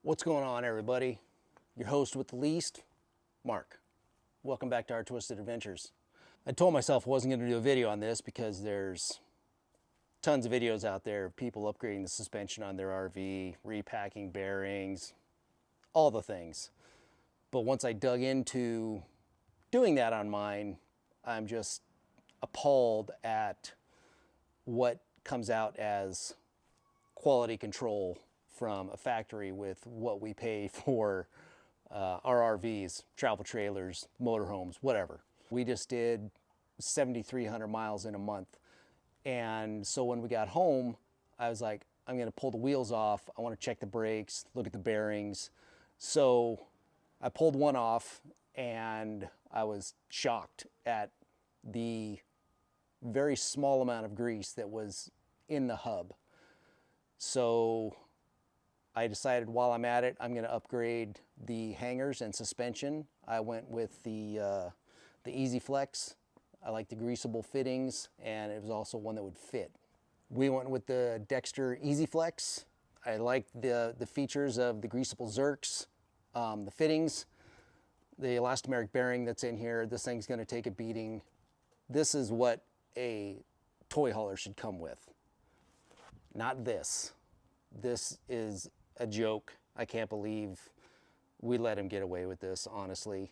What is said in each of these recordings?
What's going on, everybody? Your host with the least, Mark. Welcome back to our Twisted Adventures. I told myself I wasn't going to do a video on this because there's tons of videos out there of people upgrading the suspension on their RV, repacking bearings, all the things. But once I dug into doing that on mine, I'm just appalled at what comes out as quality control from a factory with what we pay for our RVs, travel trailers, motorhomes, whatever. We just did 7,300 miles in a month. And so when we got home, I was like, I'm gonna pull the wheels off. I wanna check the brakes, look at the bearings. So I pulled one off and I was shocked at the very small amount of grease that was in the hub. So I decided while I'm at it, I'm going to upgrade the hangers and suspension. I went with the Easy Flex. I like the greasable fittings, and it was also one that would fit. We went with the Dexter Easy Flex. I like the features of the greasable Zerks, the fittings, the elastomeric bearing that's in here. This thing's going to take a beating. This is what a toy hauler should come with. Not this. This is a joke. I can't believe we let him get away with this, honestly.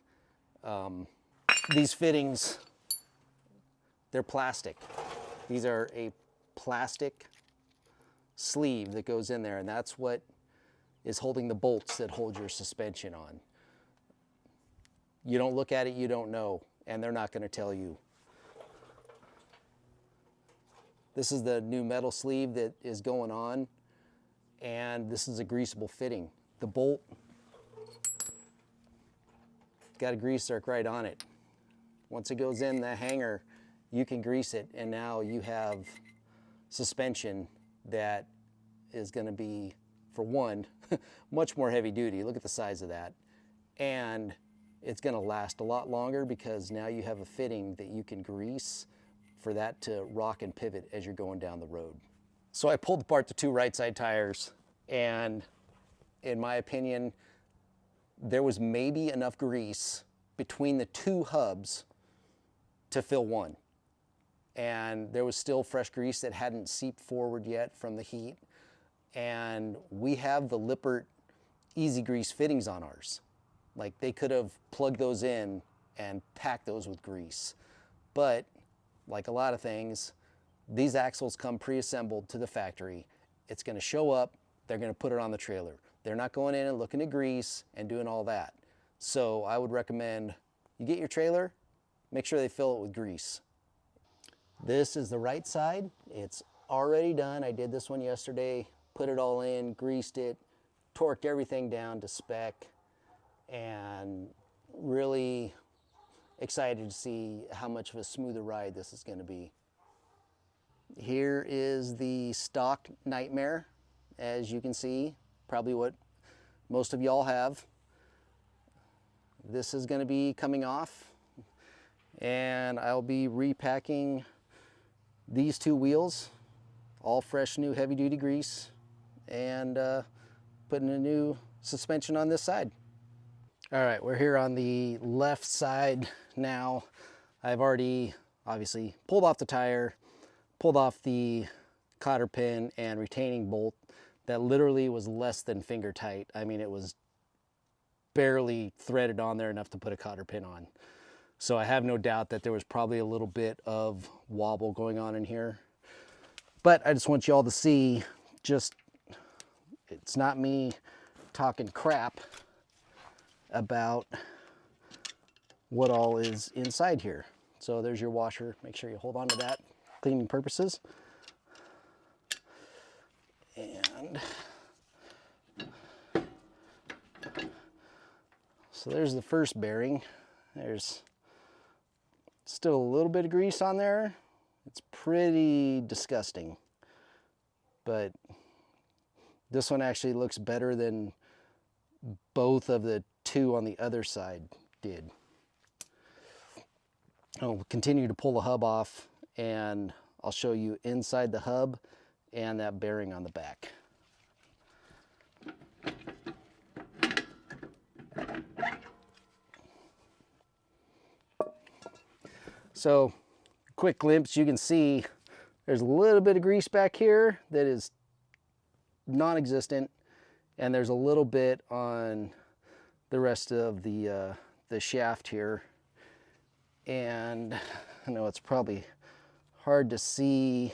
These fittings, they're plastic. These are a plastic sleeve that goes in there, and that's what is holding the bolts that hold your suspension on. You don't look at it, you don't know, and they're not going to tell you. This is the new metal sleeve that is going on, and this is a greasable fitting. The bolt got a grease zerk right on it. Once it goes in the hanger, you can grease it, and now you have suspension that is going to be, for one, much more heavy duty. Look at the size of that. And it's going to last a lot longer because now you have a fitting that you can grease for that to rock and pivot as you're going down the road. So I pulled apart the two right side tires, and in my opinion, there was maybe enough grease between the two hubs to fill one. And there was still fresh grease that hadn't seeped forward yet from the heat. And we have the Lippert Easy Grease fittings on ours. Like, they could have plugged those in and packed those with grease. But like a lot of things, these axles come pre-assembled to the factory. It's going to show up, they're going to put it on the trailer. They're not going in and looking at grease and doing all that. So I would recommend you get your trailer, make sure they fill it with grease. This is the right side. It's already done. I did this one yesterday, put it all in, greased it, torqued everything down to spec, and really excited to see how much of a smoother ride this is going to be. Here is the stock Nightmare. As you can see, probably what most of y'all have. This is going to be coming off, and I'll be repacking these two wheels, all fresh new heavy duty grease, and putting a new suspension on this side. All right, we're here on the left side now. I've already obviously pulled off the tire, pulled off the cotter pin and retaining bolt that literally was less than finger tight. I mean, it was barely threaded on there enough to put a cotter pin on. So I have no doubt that there was probably a little bit of wobble going on in here. But I just want you all to see, just, it's not me talking crap about what all is inside here. So there's your washer. Make sure you hold on to that, cleaning purposes. And so there's the first bearing. There's still a little bit of grease on there. It's pretty disgusting. But this one actually looks better than both of the two on the other side did. I'll continue to pull the hub off, and I'll show you inside the hub and that bearing on the back. So, quick glimpse, you can see there's a little bit of grease back here that is non-existent, and there's a little bit on the rest of the shaft here. And I know it's probably hard to see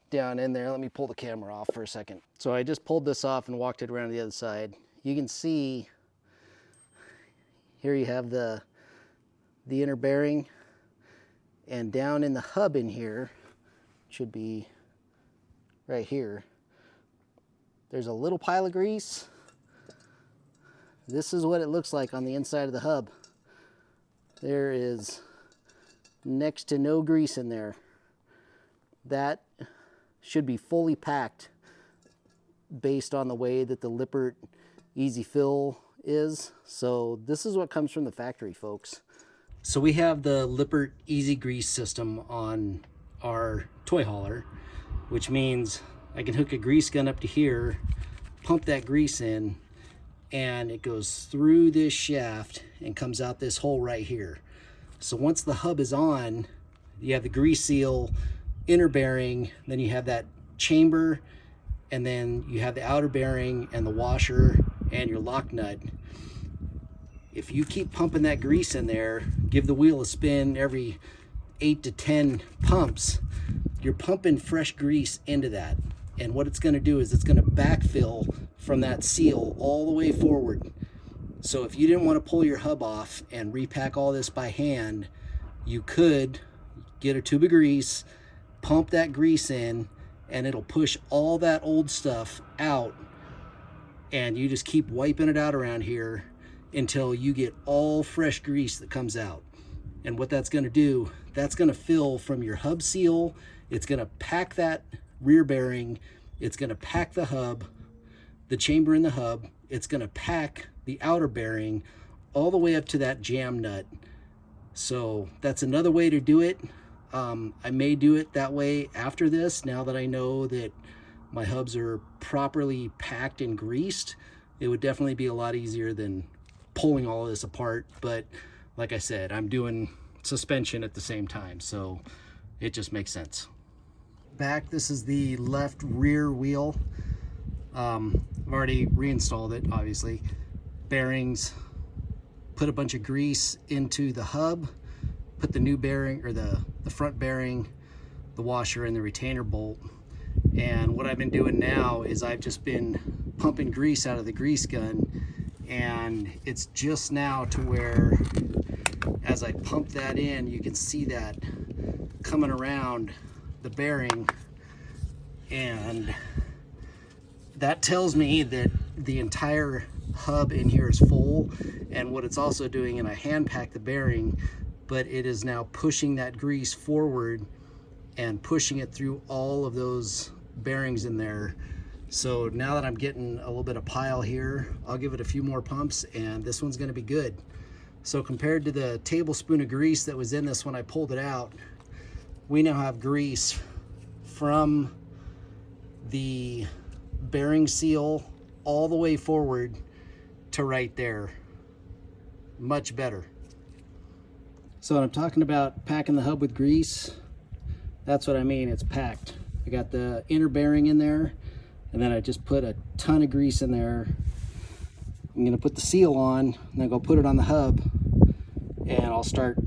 down in there. Let me pull the camera off for a second. So I just pulled this off and walked it around to the other side. You can see here you have the inner bearing, and down in the hub in here, should be right here, there's a little pile of grease. This is what it looks like on the inside of the hub. There is next to no grease in there. That should be fully packed based on the way that the Lippert Easy Fill is. So this is what comes from the factory, folks. So we have the Lippert Easy Grease system on our toy hauler, which means I can hook a grease gun up to here, pump that grease in, and it goes through this shaft and comes out this hole right here. So once the hub is on, you have the grease seal, inner bearing, then you have that chamber, and then you have the outer bearing and the washer and your lock nut. If you keep pumping that grease in there, give the wheel a spin every 8 to 10 pumps, you're pumping fresh grease into that. And what it's going to do is it's going to backfill from that seal all the way forward. So if you didn't want to pull your hub off and repack all this by hand, you could get a tube of grease, pump that grease in, and it'll push all that old stuff out, and you just keep wiping it out around here until you get all fresh grease that comes out. And what that's going to do, that's going to fill from your hub seal, it's going to pack that rear bearing, it's going to pack the hub, the chamber in the hub, it's going to pack the outer bearing all the way up to that jam nut. So that's another way to do it. I may do it that way after this, now that I know that my hubs are properly packed and greased. It would definitely be a lot easier than pulling all of this apart, but like I said, I'm doing suspension at the same time, so it just makes sense. Back, this is the left rear wheel. I've already reinstalled it, obviously. Bearings, put a bunch of grease into the hub, put the new bearing, or the front bearing, the washer, and the retainer bolt. And what I've been doing now is I've just been pumping grease out of the grease gun, and it's just now to where as I pump that in, you can see that coming around the bearing, and that tells me that the entire hub in here is full. And what it's also doing, and I hand pack the bearing, but it is now pushing that grease forward and pushing it through all of those bearings in there. So now that I'm getting a little bit of pile here, I'll give it a few more pumps and this one's gonna be good. So compared to the tablespoon of grease that was in this when I pulled it out, we now have grease from the bearing seal all the way forward to right there. Much better. So when I'm talking about packing the hub with grease, that's what I mean, it's packed. I got the inner bearing in there, and then I just put a ton of grease in there. I'm gonna put the seal on, and then go put it on the hub, and I'll start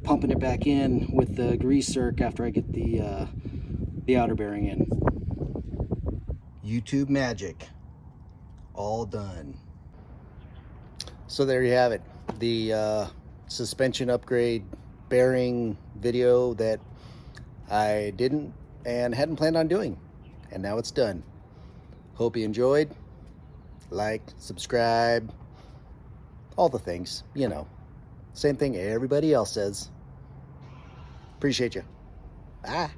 pumping it back in with the grease zerk after I get the outer bearing in. YouTube magic, all done. So there you have it, the suspension upgrade bearing video that I didn't and hadn't planned on doing, and now it's done. Hope you enjoyed. Like, subscribe, all the things, you know, same thing everybody else says. Appreciate you. Bye.